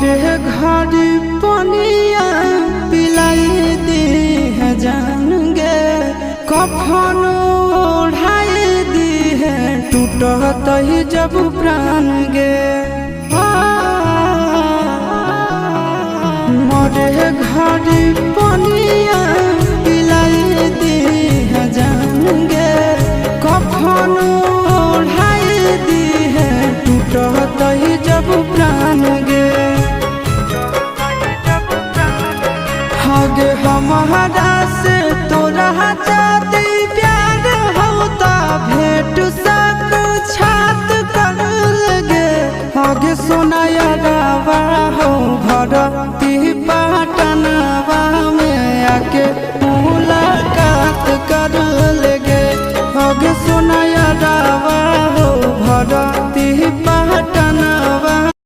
मोरे घर पनिया पिलाई दी है जान गे, कफन ओढ़ाई दी है टूटत ही जब प्राण गे। मोरे घर पनिया पिलाई दी है जान गे, कफन ओढ़ाई दी है टूटत ही जब प्राण गे। हगे हमारा से तोरा जाती प्यार होता भेंट साक्षात कर लगे। हगे सोनाया रावा हो भरती पाटनवा में आके मुलाकात कर लगे। हगे सोनाया रावा हो भरती